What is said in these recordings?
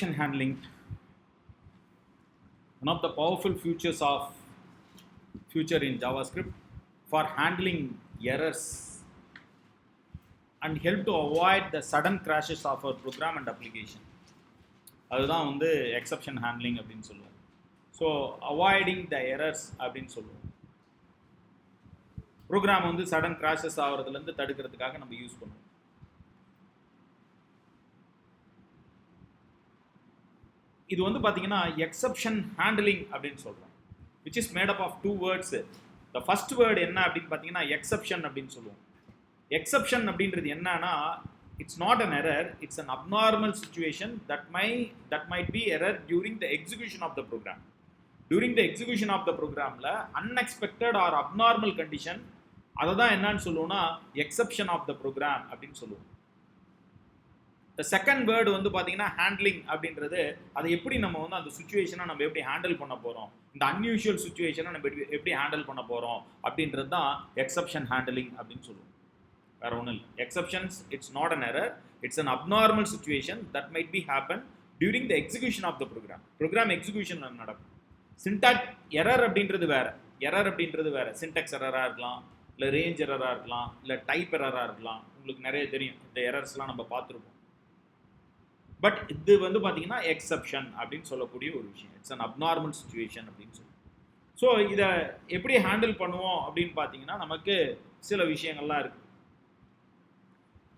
Handling, one of the powerful future in JavaScript for handling errors and help to avoid the sudden crashes of our program and application. அதுதான் வந்து exception handling அப்படின்னு சொல்லுவோம். So avoiding த errors அப்படின்னு சொல்லுவோம். Program வந்து sudden crashes ஆகிறதுலேருந்து தடுக்கிறதுக்காக நம்ம use பண்ணுவோம். இது வந்து பார்த்தீங்கன்னா எக்ஸப்ஷன் ஹேண்ட்லிங் அப்படின்னு சொல்கிறோம், which is made up of two words. The first word என்ன அப்படின்னு பார்த்தீங்கன்னா எக்ஸப்ஷன் அப்படின்னு சொல்லுவோம். எக்ஸப்ஷன் அப்படின்றது என்னன்னா, it's not an error, it's an abnormal situation that might be error during the execution of the program. During the execution of the programல unexpected or abnormal condition, அதை தான் என்னன்னு சொல்லுவோம்னா exception of the program அப்படின்னு சொல்லுவோம். The second word வந்து பார்த்தீங்கன்னா handling அப்படின்றது, அதை எப்படி நம்ம வந்து அந்த சுச்சுவேஷனை நம்ம எப்படி ஹேண்டில் பண்ண போகிறோம், இந்த அன்யூஷுவல் சுச்சுவேஷனை நம்ம எப்படி ஹேண்டில் பண்ண போகிறோம் அப்படின்றது தான் எக்ஸப்ஷன் ஹேண்ட்லிங் அப்படின்னு சொல்லுவோம். வேற ஒன்றும் இல்லை. Exceptions it's not an error, it's an abnormal situation that might be happen during the execution of the program. Program execution நடக்கும். சின்டாக்ஸ் எரர் அப்படின்றது வேற. எரர் அப்படின்றது வேற. சின்டாக்ஸ் எரராக இருக்கலாம், இல்லை ரேஞ்ச் எரராக இருக்கலாம், இல்லை டைப் எரராக இருக்கலாம். உங்களுக்கு நிறைய தெரியும், இந்த எரர்ஸ்லாம் நம்ம பார்த்துருப்போம். பட் இது வந்து பார்த்தீங்கன்னா எக்ஸப்ஷன் அப்படின்னு சொல்லக்கூடிய ஒரு விஷயம். இட்ஸ் அன் அப்நார்மல் சுச்சுவேஷன் அப்படின்னு சொல்லி. ஸோ இதை எப்படி ஹேண்டில் பண்ணுவோம் அப்படின்னு பார்த்தீங்கன்னா, நமக்கு சில விஷயங்கள்லாம் இருக்குது.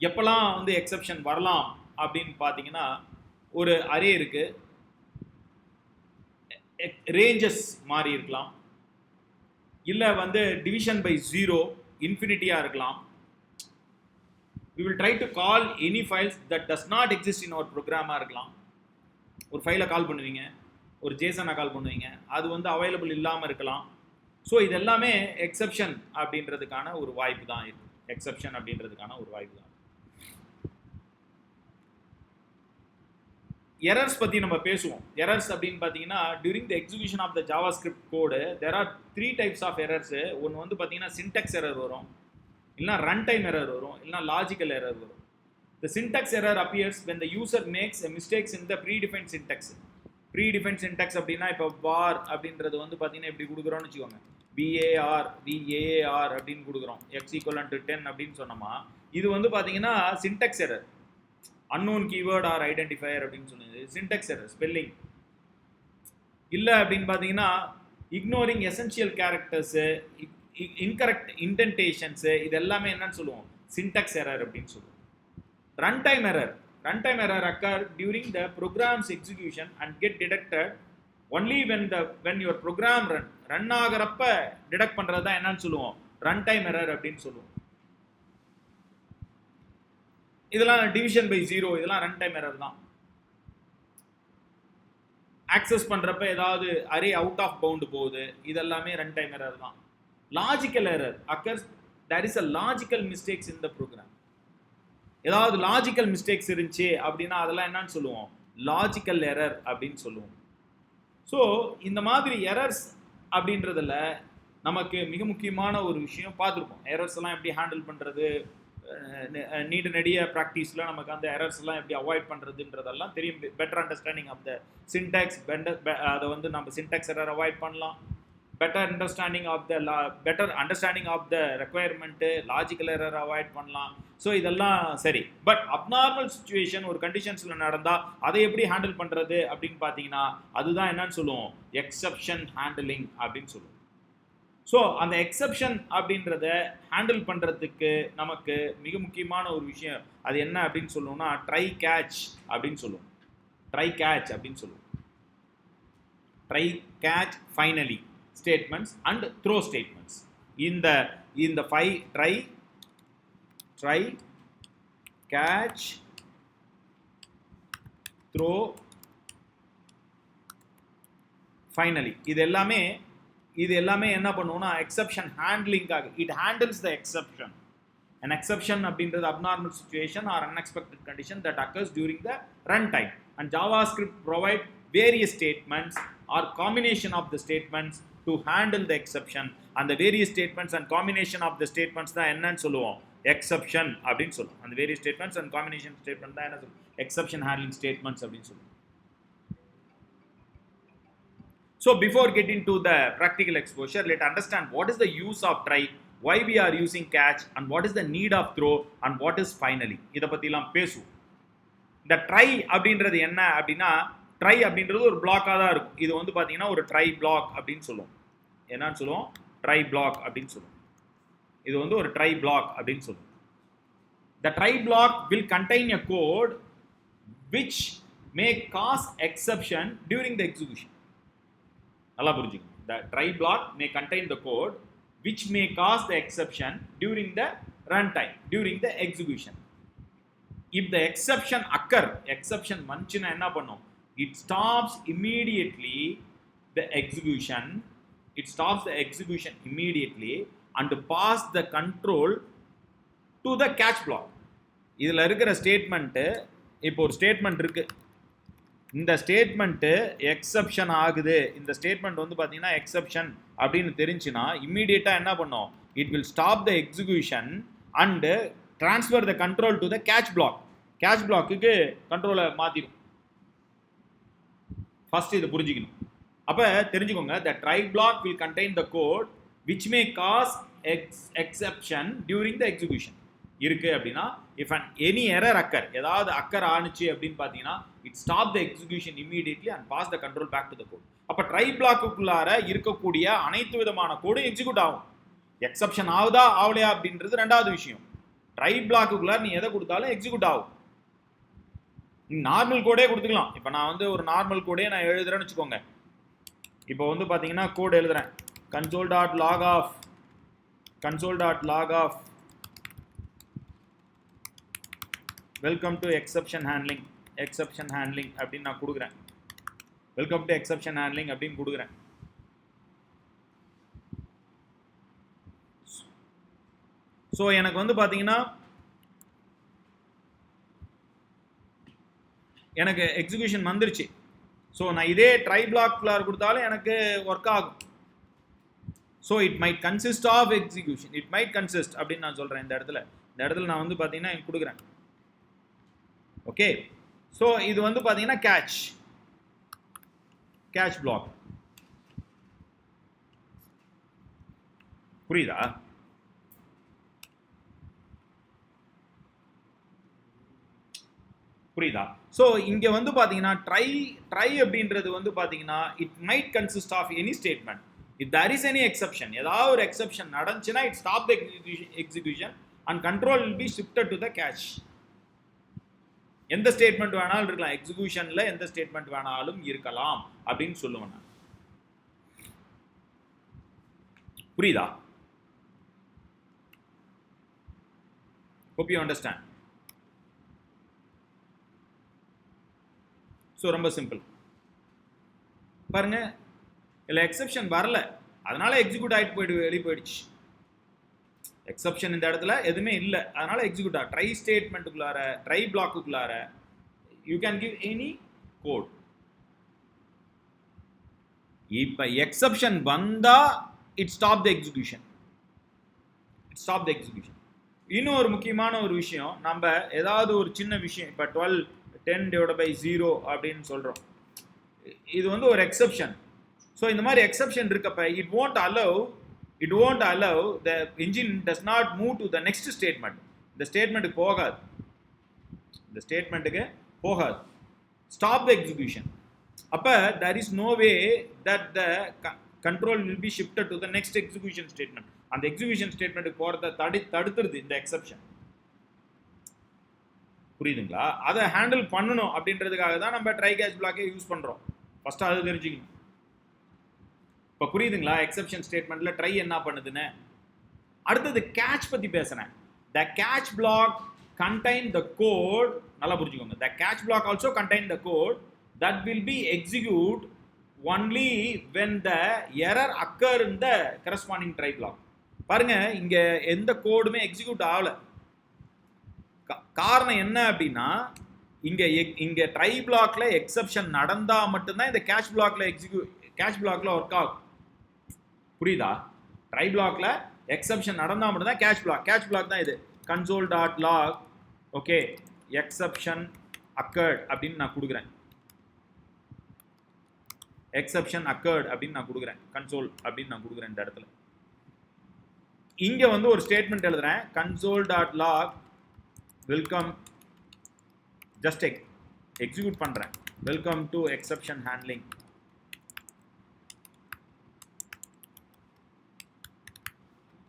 எப்போல்லாம் வந்து எக்ஸப்ஷன் வரலாம் அப்படின்னு பார்த்தீங்கன்னா, ஒரு அரே இருக்கு, ரேஞ்சஸ் மாறி இருக்கலாம், இல்லை வந்து டிவிஷன் பை 0 இன்ஃபினிட்டியாக இருக்கலாம். we will try to call any files that does not exist in our program இருக்கலாம். ஒரு ஃபைலை கால் பண்ணுவீங்க, ஒரு ஜேசனை கால் பண்ணுவீங்க, அது வந்து அவைலபிள் இல்லாமல் இருக்கலாம். ஸோ இது எல்லாமே எக்ஸப்ஷன் அப்படின்றதுக்கான ஒரு வாய்ப்பு தான் இருக்கு. எக்ஸப்ஷன் அப்படின்றதுக்கான ஒரு வாய்ப்பு தான். எரர்ஸ் பற்றி நம்ம பேசுவோம். எரர்ஸ் அப்படின்னு பார்த்தீங்கன்னா, during the execution of the JavaScript code there are 3 types of errors. ஒன்று வந்து பார்த்தீங்கன்னா சின்டாக்ஸ் எரர் வரும், இல்லைனா ரன் டைம் எரர் வரும், இல்லைனா லாஜிக்கல் எரர் வரும். த syntax error appears when the user makes a mistakes in the predefined syntax. predefined syntax அப்படின்னா, இப்போ var அப்படின்றது வந்து பார்த்தீங்கன்னா இப்படி கொடுக்குறோம்னு வச்சுக்கோங்க, var அப்படின்னு கொடுக்குறோம், x = 10 அப்படின்னு சொன்னோமா, இது வந்து பார்த்தீங்கன்னா syntax error. Unknown keyword or identifier அப்படின்னு சொன்னது சின்டாக்ஸ் எரர், ஸ்பெல்லிங். இல்லை அப்படின்னு பார்த்தீங்கன்னா ignoring essential characters, incorrect indentations, இது எல்லாமே என்னன்னு சொல்லுவோம், சின்டாக்ஸ் எரர் அப்படின்னு சொல்லுவோம். Run time error occur during the program's execution and get detected only when your program run ஆகிறப்ப டிடெக்ட் பண்ணுறது தான் என்னன்னு சொல்லுவோம், ரன் டைம் எரர் அப்படின்னு சொல்லுவோம். இதெல்லாம் டிவிஷன் பை 0, இதெல்லாம் ரன் டைம் எரர் தான். ஆக்சஸ் பண்ணுறப்ப ஏதாவது அரே அவுட் ஆஃப் பவுண்ட் போகுது, இதெல்லாமே ரன் டைம் எரர் தான். Logical error occurs, there is a logical mistakes in the program. ஏதாவது லாஜிக்கல் மிஸ்டேக்ஸ் இருந்துச்சு அப்படின்னா அதெல்லாம் என்னன்னு சொல்லுவோம், லாஜிக்கல் எரர் அப்படின்னு சொல்லுவோம். ஸோ இந்த மாதிரி எரர்ஸ் அப்படின்றதுல நமக்கு மிக முக்கியமான ஒரு விஷயம் பார்த்துருப்போம். எரர்ஸ் எல்லாம் எப்படி ஹேண்டில் பண்ணுறது, நெடிய ப்ராக்டிஸில் நமக்கு அந்த எரர்ஸ் எல்லாம் எப்படி அவாய்ட் பண்ணுறதுன்றதெல்லாம் தெரியும். Better understanding of the syntax, அதை வந்து நம்ம சின்டாக்ஸ் எரர் அவாய்ட் பண்ணலாம். Better understanding of the requirement, logical error avoid பண்ணலாம். ஸோ இதெல்லாம் சரி. பட் அப்நார்மல் சுச்சுவேஷன் ஒரு கண்டிஷன்ஸில் நடந்தால் அதை எப்படி ஹேண்டில் பண்ணுறது அப்படின்னு பார்த்தீங்கன்னா, அதுதான் என்னன்னு சொல்லுவோம், எக்ஸப்ஷன் ஹேண்டிலிங் அப்படின்னு சொல்லுவோம். ஸோ அந்த எக்ஸப்ஷன் அப்படின்றத ஹேண்டில் பண்ணுறதுக்கு நமக்கு மிக முக்கியமான ஒரு விஷயம் அது என்ன அப்படின்னு சொல்லுவோம்னா, ட்ரை கேட்ச் அப்படின்னு சொல்லுவோம். Try catch finally statements and throw statements. இந்த 5 ட்ரை கேட்ச் த்ரோ ஃபைனலி, இது எல்லாமே என்ன பண்ணுவோம்னா எக்ஸப்ஷன் ஹேண்ட்லிங்காக. It handles the exception. an exception அப்படின்றது abnormal situation or unexpected condition that occurs during the runtime, and JavaScript provide various statements or combination of the statements to handle the exception. and the various statements and combination of the statements தான் என்னன்னு சொல்லுவோம், exception அப்படின்னு சொல்லுவோம். அந்த various statements and combination statement தான் என்ன சொல்லுவோம், exception handling statements அப்படின்னு சொல்லுவோம். So before getting to the practical exposure, let's understand what is the use of try, why we are using catch, and what is the need of throw, and what is finally. இத பத்திலாம் பேசுவோம். இந்த try அப்படின்றது என்ன அப்படின்னா, try அப்படின்றது ஒரு பிளாக்காக தான் இருக்கும். இது வந்து பார்த்தீங்கன்னா ஒரு ட்ரை பிளாக் அப்படின்னு சொல்லுவோம். என்னன்னு சொல்லுவோம்? ட்ரை பிளாக் அப்படின்னு சொல்லுவோம். இது வந்து ஒரு ட்ரை பிளாக் அப்படின்னு சொல்லுவோம். The try block will contain a code which may cause exception during the execution. நல்லா புரிஞ்சுக்கணும். The try block may contain the code which may cause the exception during the runtime, during the execution. If the exception occur, exception வந்துச்சுன்னா என்ன பண்ணும்? It stops immediately the execution. It stops the execution immediately and pass the control to the catch block. இதில் இருக்கிற statement, இப்போ ஒரு statement இருக்கு, இந்த statement exception ஆகுது, இந்த ஸ்டேட்மெண்ட் வந்து பார்த்தீங்கன்னா எக்ஸப்ஷன் அப்படின்னு தெரிஞ்சுன்னா இம்மீடியட்டாக என்ன பண்ணும்? It will stop the execution and transfer the control to the catch block. Catch பிளாக்குக்கு கண்ட்ரோலை மாற்றிடும். ஃபர்ஸ்ட் இதை புரிஞ்சுக்கணும். அப்போ தெரிஞ்சுக்கோங்க, the try block will contain the code which may cause exception during the execution இருக்கு அப்படின்னா, if and any error occur, ஏதாவது அக்கர் ஆனிச்சு அப்படின்னு பார்த்தீங்கன்னா, it stop the execution immediately and pass the control back to the code. அப்போ try பிளாக்குள்ளார இருக்கக்கூடிய அனைத்து விதமான கோடும் எக்ஸிக்யூட் ஆகும். எக்ஸப்ஷன் ஆகுதா ஆகலையா அப்படின்றது ரெண்டாவது விஷயம். ட்ரை பிளாக்குள்ளார நீ எதை கொடுத்தாலும் எக்ஸிக்யூட் ஆகும். நார்மல் கோடே கொடுத்துக்கலாம். இப்போ நான் வந்து ஒரு நார்மல் கோடே நான் எழுதுறேன்னு வச்சுக்கோங்க. இப்போ வந்து பார்த்தீங்கன்னா கோட் எழுதுறேன், console.log of welcome to exception handling அப்படின்னு நான் கொடுக்குறேன். வெல்கம் டு எக்ஸப்ஷன் ஹேண்ட்லிங் அப்படின்னு கொடுக்குறேன். ஸோ எனக்கு வந்து பார்த்தீங்கன்னா எனக்கு எக்ஸிக்யூஷன் வந்துருச்சு. ஸோ நான் இதே ட்ரை பிளாக்குள்ளார கொடுத்தாலும் எனக்கு ஒர்க் ஆகும். So it might consist of execution, it might consist அப்படின்னு நான் சொல்கிறேன். இந்த இடத்துல நான் வந்து பார்த்தீங்கன்னா கொடுக்குறேன். ஓகே, ஸோ இது வந்து பார்த்தீங்கன்னா கேட்ச் பிளாக். புரியுதா? புரியுதா? ஸோ இங்கே வந்து பார்த்தீங்கன்னா ட்ரை அப்படின்றது வந்து பார்த்தீங்கன்னா it might consist of any statement. If there is any exception, ஏதாவது ஒரு எக்ஸப்ஷன் நடந்துச்சுன்னா it stop the execution and control will be shifted to the catch. எந்த ஸ்டேட்மெண்ட் வேணாலும் இருக்கலாம், எக்ஸிக்யூஷனில் எந்த ஸ்டேட்மெண்ட் வேணாலும் இருக்கலாம் அப்படின்னு சொல்லுவேன் நான். புரியுதா? Hope you understand. ஸோ ரொம்ப சிம்பிள் பாருங்க, இல்லை எக்ஸப்ஷன் வரல, அதனால எக்ஸிக்யூட் ஆகிட்டு வெளியே போயிடுச்சு. எக்ஸப்ஷன் இந்த இடத்துல எதுவுமே இல்லை, அதனால எக்ஸிக்யூட் ஆகும். ட்ரை ஸ்டேட்மெண்ட்டுக்குள்ளார, ட்ரை பிளாக்குள்ளார you can give any code. இப்போ எக்ஸப்ஷன் வந்தா இட் ஸ்டாப் த எக்ஸிக்யூஷன். இன்னும் ஒரு முக்கியமான ஒரு விஷயம், நம்ம ஏதாவது ஒரு சின்ன விஷயம், இப்போ 10/0 அப்படின்னு சொல்கிறோம், இது வந்து ஒரு எக்ஸப்ஷன். ஸோ இந்த மாதிரி எக்ஸப்ஷன் இருக்கப்ப it won't allow the engine does not move to the next statement. இந்த ஸ்டேட்மெண்ட்டுக்கு போகாது. Stop the execution. அப்போ there is no way that the control will be shifted to the next execution statement. அந்த execution ஸ்டேட்மெண்ட்டுக்கு போகிறத தடுத்துருது இந்த exception. புரியுதுங்களா? அதை handle பண்ணணும் அப்படின்றதுக்காக தான் நம்ம ட்ரை கேட்ச் பிளாக்கே யூஸ் பண்ணுறோம். ஃபர்ஸ்ட் அது தெரிஞ்சுக்கணும். இப்போ புரியுதுங்களா எக்ஸப்ஷன் ஸ்டேட்மெண்ட்ல ட்ரை என்ன பண்ணுதுன்னு? அடுத்தது கேட்ச் பற்றி பேசுகிறேன். த catch black contain the code, நல்லா புரிஞ்சுக்கோங்க. The catch block also contain the code that will be execute only when the error occur in the corresponding try block. பாருங்க, இங்க எந்த கோடுமே எக்ஸிக்யூட் ஆகல. காரணம் என்ன அப்படின்னா, இங்க ட்ரை பிளாக்ல எக்ஸப்ஷன் நடந்தா மட்டும்தான் இந்த கேட்ச் பிளாக்ல ஒர்க் ஆகும். புரியுதா? ட்ரை பிளாக்ல எக்ஸப்ஷன் நடந்தா மட்டும்தான் கேட்ச் பிளாக் தான் இது. console.log ஓகே எக்ஸப்ஷன் occurred அப்படின்னு நான் கொடுக்குறேன். எக்ஸப்ஷன் அக்கர்ட் அப்படின்னு நான் கொடுக்குறேன், கன்சோல் அப்படின்னு நான் கொடுக்குறேன். இந்த இடத்துல இங்க வந்து ஒரு ஸ்டேட்மெண்ட் எழுதுறேன், console.log வெல்கம், ஜஸ்ட் எக்ஸிக்யூட் பண்றேன், welcome to exception handling.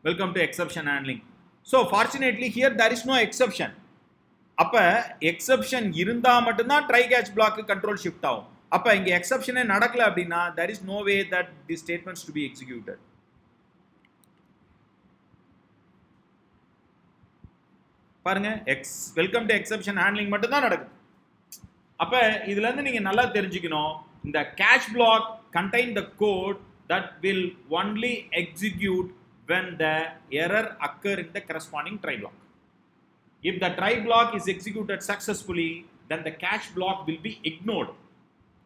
Welcome to exception handling. So fortunately here there is no exception. அப்ப எக்ஸெப்ஷன் இருந்தா மட்டும்தான் try catch black control shift ஆகும். அப்ப இங்க எக்ஸெப்ஷனே நடக்கல அப்படின்னா there is no way that the statements to be executed. பாருங்க, welcome to exception handling மட்டும் தான் நடக்குது. அப்ப இதுல இருந்து நீங்க நல்லா தெரிஞ்சுக்கணும், இந்த catch black contain the code that will only execute when the error occur in the corresponding try block. If the try block is executed successfully, then the catch block will be ignored.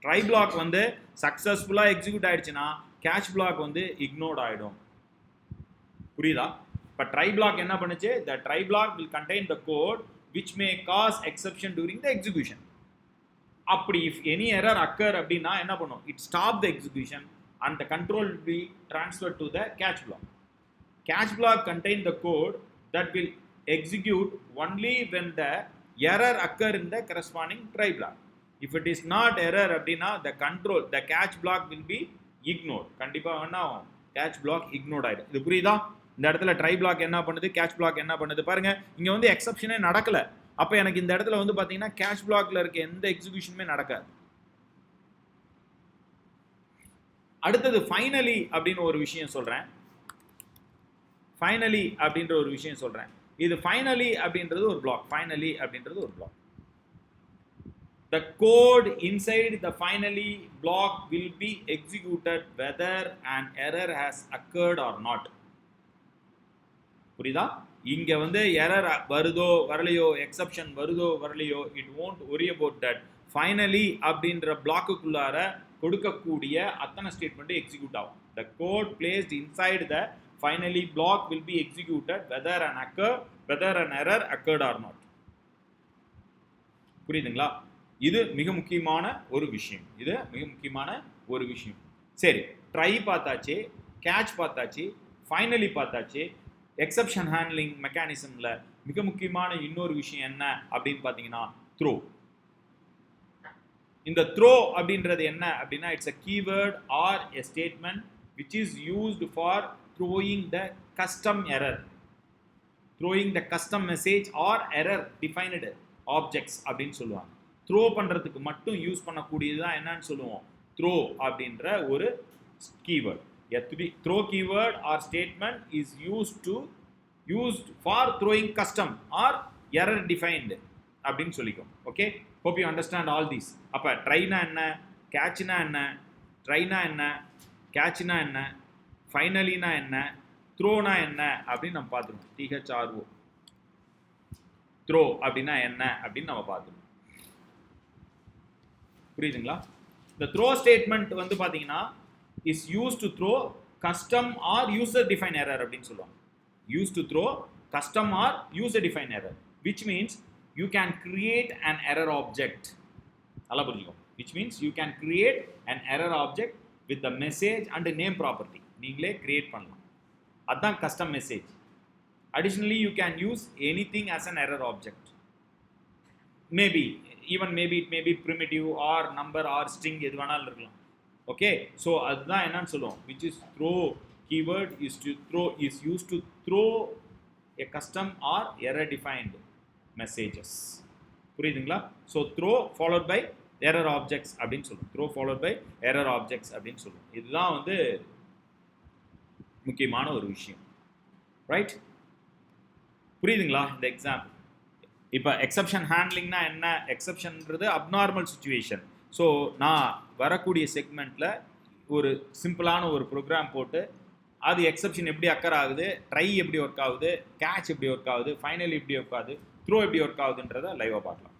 Try block வந்து successfully execute ஆயிடுச்சுனா catch block வந்து ignored ஆயிடும். புரியுதா? இப்ப try block என்ன பண்ணுச்சு? The try block will contain the code which may cause exception during the execution. அப்படி if any error occur அப்படினா என்ன பண்ணும்? It stop the execution and the control will be transferred to the catch block. Catch block contain the code that will execute only when the error occur in the corresponding try block. If it is not error அப்படினா the catch block will be ignored. கண்டிப்பா என்ன ஆகும்? catch block ignored ஆயிடும். இது புரியுதா? இந்த இடத்துல try block என்ன பண்ணுது, catch block என்ன பண்ணுது பாருங்க. இங்க வந்து எக்ஸெப்ஷனே நடக்கல. அப்ப எனக்கு இந்த இடத்துல வந்து பாத்தீங்கன்னா catch blockல இருக்க எந்த எக்ஸிகியூஷனுமே நடக்காது. அடுத்தது ஃபைனலி அப்படின்னு ஒரு விஷயம் சொல்றேன். ஃபைனலி அப்படின்ற ஒரு விஷயம் சொல்றேன். இது ஃபைனலி அப்படின்றது ஒரு பிளாக். ஃபைனலி அப்படின்றது ஒரு black. The code inside the finally block will be executed whether an error has occurred or not. புரியுதா? இங்க வந்து எரர் வருதோ வரலையோ, எக்ஸெப்ஷன் வருதோ வரலையோ, it won't worry about that. Finally அப்படின்ற பிளாக்குக்குள்ளார கொடுக்கக்கூடிய அத்தனை ஸ்டேட்மெண்ட் எக்ஸிக்யூட் ஆகும். The code placed inside the finally block will be executed whether an error occurred or not. புரியுதுங்களா? இது மிக முக்கியமான ஒரு விஷயம். இது மிக முக்கியமான ஒரு விஷயம். சரி, ட்ரை பார்த்தாச்சு, கேட்ச் பார்த்தாச்சு, ஃபைனலி பார்த்தாச்சு. எக்ஸெப்ஷன் ஹேண்ட்லிங் மெக்கானிசம்ல மிக முக்கியமான இன்னொரு விஷயம் என்ன அப்படின்னு பார்த்தீங்கன்னா த்ரோ. இந்த த்ரோ அப்படின்றது என்ன அப்படின்னா it's a keyword or a statement which is used for throwing the custom error, throwing the custom message or error defined objects அப்படின்னு சொல்லுவாங்க. த்ரோ பண்றதுக்கு மட்டும் யூஸ் பண்ணக்கூடியது தான் என்னன்னு சொல்லுவோம், த்ரோ அப்படின்ற ஒரு keyword. A throw keyword or statement is used for throwing custom or error defined அப்படின்னு சொல்லிக்கும். Okay, hope you understand all these. அப்ப ட்ரைனா என்ன, கேட்ச்னா என்ன, ட்ரைனா என்ன, கேட்ச்னா என்ன, ஃபைனலினா என்ன, த்ரோனா என்ன அப்படின்னு நம்ம பார்த்துருவோம். THRO த்ரோ அப்படின்னா என்ன அப்படின்னு நம்ம பார்த்துருவோம். புரியுதுங்களா? இந்த த்ரோ ஸ்டேட்மெண்ட் வந்து பார்த்தீங்கன்னா is used to throw custom or user defined error அப்படின்னு சொல்லுவாங்க. Used to throw custom or user defined error, which means you can create an error object. நல்லா புரிஞ்சுக்கோங்க. Which means you can create an error object with the message and name property. நீங்களே create பண்ணலாம். அதுதான் custom message. Additionally, you can use anything as an error object. Maybe it may be primitive or number or string எது வேணாலும் இருக்கலாம். Okay, so அதுதான் என்னன்னு சொல்லுவோம், which is throw keyword is used to throw a custom or error defined messages. புரியுதுங்களா? So throw followed by error objects அப்படின்னு சொல்லுவோம். throw followed by error objects அப்படின்னு சொல்லுவோம். இதுதான் வந்து முக்கியமான ஒரு விஷயம். ரைட்? புரியுதுங்களா இந்த எக்ஸாம்பிள்? இப்போ எக்ஸெப்ஷன் ஹேண்ட்லிங்னா என்ன? எக்ஸெப்ஷன்ன்றது அப்நார்மல் சுச்சுவேஷன். ஸோ நான் வரக்கூடிய செக்மெண்ட்டில் ஒரு சிம்பிளான ஒரு ப்ரோக்ராம் போட்டு அது எக்ஸெப்ஷன் எப்படி அக்கர் ஆகுது, ட்ரை எப்படி ஒர்க் ஆகுது, கேட்ச் எப்படி ஒர்க் ஆகுது, ஃபைனல் எப்படி ஒர்க் ஆகுது, த்ரோ எப்படி ஒர்க் ஆகுதுன்றதை லைவாக பார்க்கலாம்.